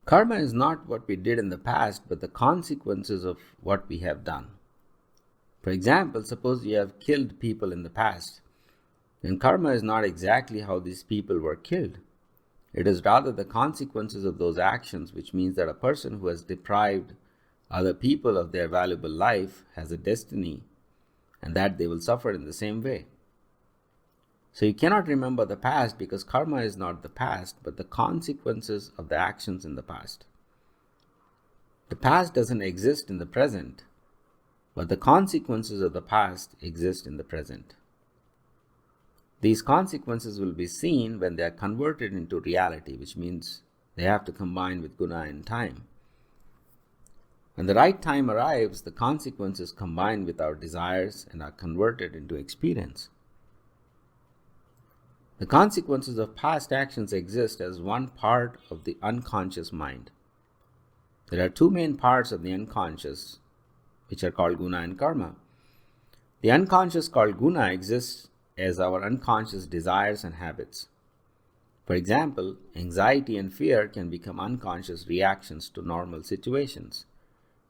Karma is not what we did in the past, but the consequences of what we have done. For example, suppose you have killed people in the past, then karma is not exactly how these people were killed. It is rather the consequences of those actions, which means that a person who has deprived other people of their valuable life has a destiny, and that they will suffer in the same way. So you cannot remember the past because karma is not the past, but the consequences of the actions in the past. The past doesn't exist in the present, but the consequences of the past exist in the present. These consequences will be seen when they are converted into reality, which means they have to combine with guna and time. When the right time arrives, the consequences combine with our desires and are converted into experience. The consequences of past actions exist as one part of the unconscious mind. There are two main parts of the unconscious, which are called guna and karma. The unconscious called guna exists as our unconscious desires and habits. For example, anxiety and fear can become unconscious reactions to normal situations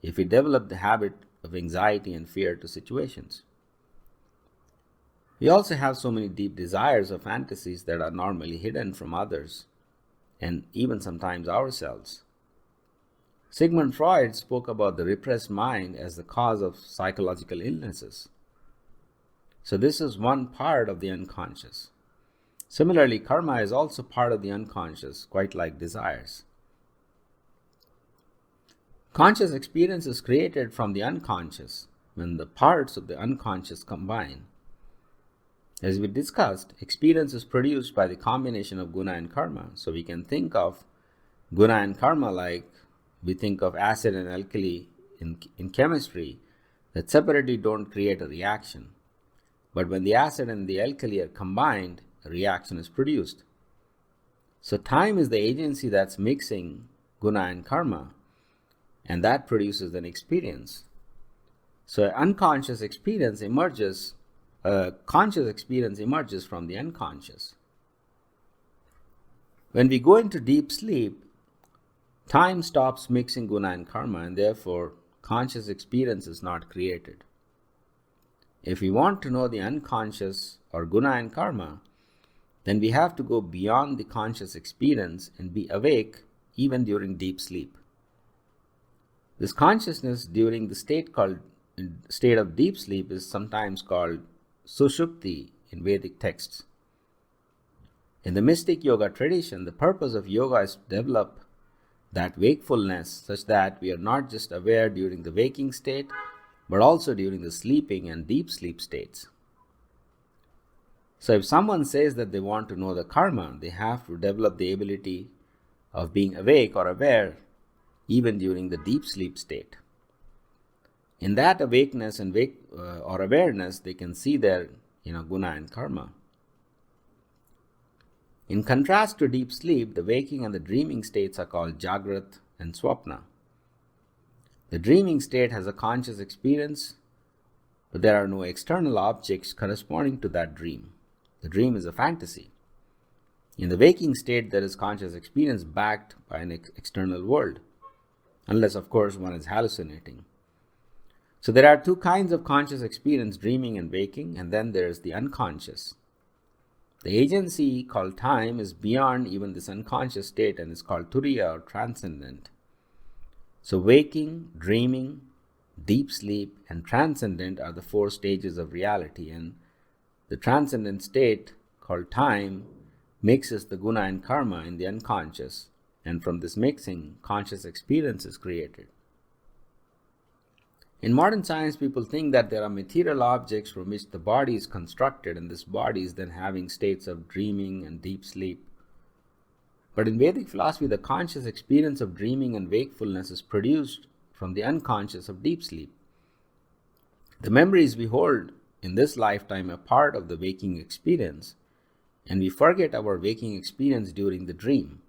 if we develop the habit of anxiety and fear to situations. We also have so many deep desires or fantasies that are normally hidden from others and even sometimes ourselves. Sigmund Freud spoke about the repressed mind as the cause of psychological illnesses. So this is one part of the unconscious. Similarly, karma is also part of the unconscious, quite like desires. Conscious experience is created from the unconscious when the parts of the unconscious combine. As we discussed, experience is produced by the combination of guna and karma. So we can think of guna and karma like we think of acid and alkali in chemistry, that separately don't create a reaction. But when the acid and the alkali are combined, a reaction is produced. So time is the agency that's mixing guna and karma, and that produces an experience. So unconscious experience emerges, conscious experience emerges from the unconscious. When we go into deep sleep, time stops mixing guna and karma, and therefore conscious experience is not created. If we want to know the unconscious or guna and karma, then we have to go beyond the conscious experience and be awake even during deep sleep. This consciousness during the state of deep sleep is sometimes called sushupti in Vedic texts. In the mystic yoga tradition, the purpose of yoga is to develop that wakefulness such that we are not just aware during the waking state, but also during the sleeping and deep sleep states. So if someone says that they want to know the karma, they have to develop the ability of being awake or aware even during the deep sleep state. In that awakeness and or awareness, they can see their guna and karma. In contrast to deep sleep, the waking and the dreaming states are called Jagrat and Swapna. The dreaming state has a conscious experience, but there are no external objects corresponding to that dream. The dream is a fantasy. In the waking state, there is conscious experience backed by an external world, unless, of course, one is hallucinating. So there are two kinds of conscious experience, dreaming and waking, and then there is the unconscious. The agency called time is beyond even this unconscious state and is called turiya or transcendent. So waking, dreaming, deep sleep, and transcendent are the four stages of reality, and the transcendent state called time mixes the guna and karma in the unconscious, and from this mixing, conscious experience is created. In modern science, people think that there are material objects from which the body is constructed, and this body is then having states of dreaming and deep sleep. But in Vedic philosophy, the conscious experience of dreaming and wakefulness is produced from the unconscious of deep sleep. The memories we hold in this lifetime are part of the waking experience, and we forget our waking experience during the dream.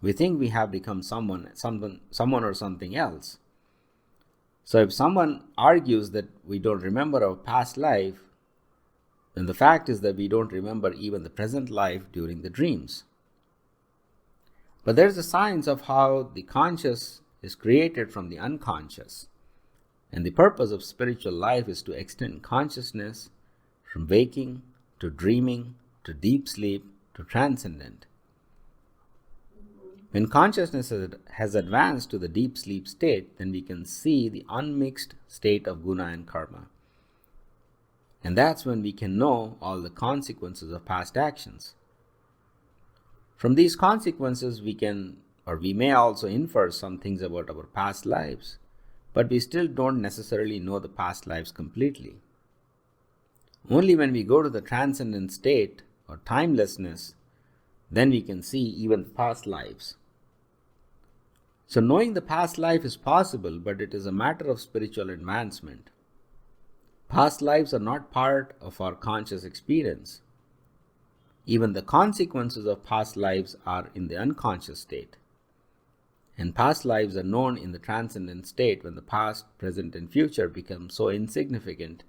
We think we have become someone or something else. So if someone argues that we don't remember our past life, then the fact is that we don't remember even the present life during the dreams. But there is a science of how the conscious is created from the unconscious. And the purpose of spiritual life is to extend consciousness from waking to dreaming to deep sleep to transcendent. When consciousness has advanced to the deep sleep state, then we can see the unmixed state of guna and karma. And that's when we can know all the consequences of past actions. From these consequences, we may also infer some things about our past lives, but we still don't necessarily know the past lives completely. Only when we go to the transcendent state or timelessness, then we can see even past lives. So knowing the past life is possible, but it is a matter of spiritual advancement. Past lives are not part of our conscious experience. Even the consequences of past lives are in the unconscious state. And past lives are known in the transcendent state when the past, present, and future become so insignificant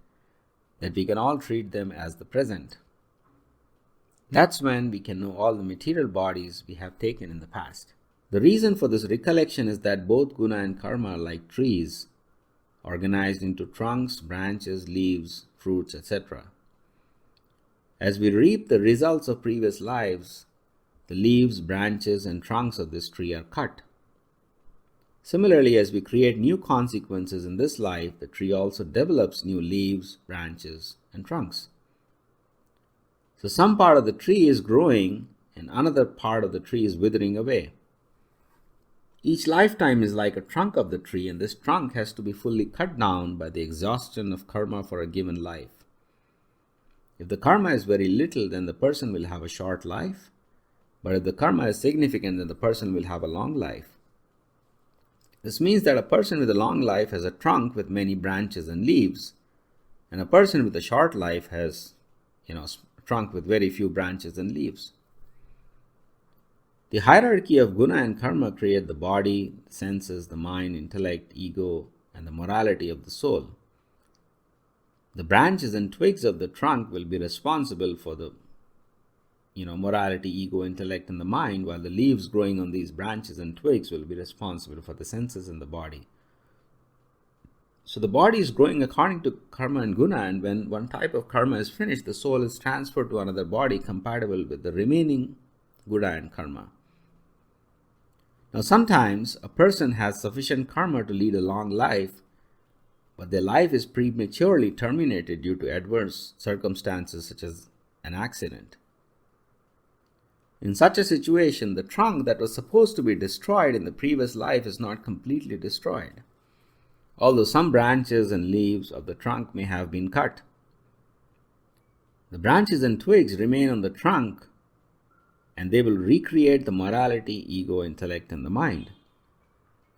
that we can all treat them as the present. That's when we can know all the material bodies we have taken in the past. The reason for this recollection is that both guna and karma are like trees, organized into trunks, branches, leaves, fruits, etc. As we reap the results of previous lives, the leaves, branches, and trunks of this tree are cut. Similarly, as we create new consequences in this life, the tree also develops new leaves, branches, and trunks. So some part of the tree is growing and another part of the tree is withering away. Each lifetime is like a trunk of the tree, and this trunk has to be fully cut down by the exhaustion of karma for a given life. If the karma is very little, then the person will have a short life. But if the karma is significant, then the person will have a long life. This means that a person with a long life has a trunk with many branches and leaves, and a person with a short life has, a trunk with very few branches and leaves. The hierarchy of guna and karma create the body, the senses, the mind, intellect, ego, and the morality of the soul. The branches and twigs of the trunk will be responsible for the morality, ego, intellect, and the mind, while the leaves growing on these branches and twigs will be responsible for the senses and the body. So the body is growing according to karma and guna, and when one type of karma is finished, the soul is transferred to another body compatible with the remaining guna and karma. Now sometimes a person has sufficient karma to lead a long life, but their life is prematurely terminated due to adverse circumstances such as an accident. In such a situation, the trunk that was supposed to be destroyed in the previous life is not completely destroyed, although some branches and leaves of the trunk may have been cut. The branches and twigs remain on the trunk, and they will recreate the morality, ego, intellect, and the mind,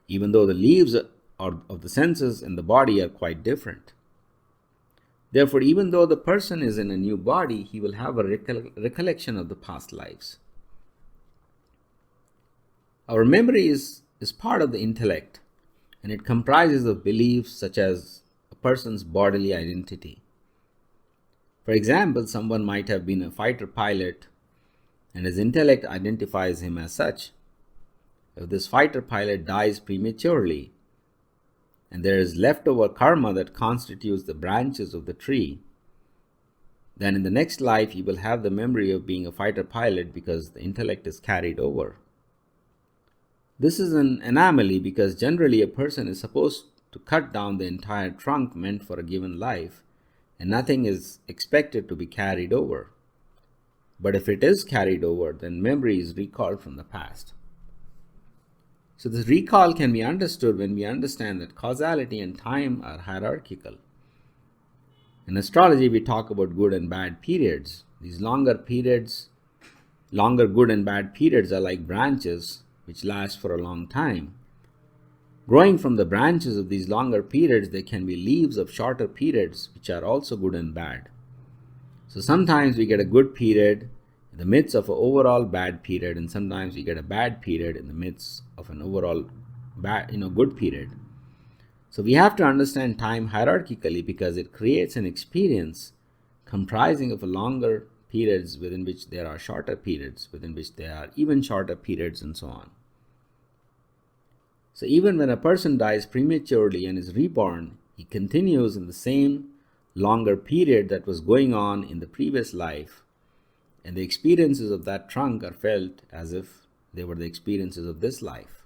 even though the leaves of the senses and the body are quite different. Therefore, even though the person is in a new body, he will have a recollection of the past lives. Our memory is part of the intellect, and it comprises of beliefs such as a person's bodily identity. For example, someone might have been a fighter pilot, and his intellect identifies him as such. If this fighter pilot dies prematurely, and there is leftover karma that constitutes the branches of the tree, then in the next life he will have the memory of being a fighter pilot because the intellect is carried over. This is an anomaly because generally a person is supposed to cut down the entire trunk meant for a given life, and nothing is expected to be carried over. But if it is carried over, then memory is recalled from the past. So this recall can be understood when we understand that causality and time are hierarchical. In astrology, we talk about good and bad periods. These longer good and bad periods are like branches which last for a long time. Growing from the branches of these longer periods, there can be leaves of shorter periods which are also good and bad. So sometimes we get a good period in the midst of an overall bad period, and sometimes we get a bad period in the midst of an overall good period. So we have to understand time hierarchically because it creates an experience comprising of a longer periods within which there are shorter periods, within which there are even shorter periods, and so on. So even when a person dies prematurely and is reborn, he continues in the same longer period that was going on in the previous life, and the experiences of that trunk are felt as if they were the experiences of this life.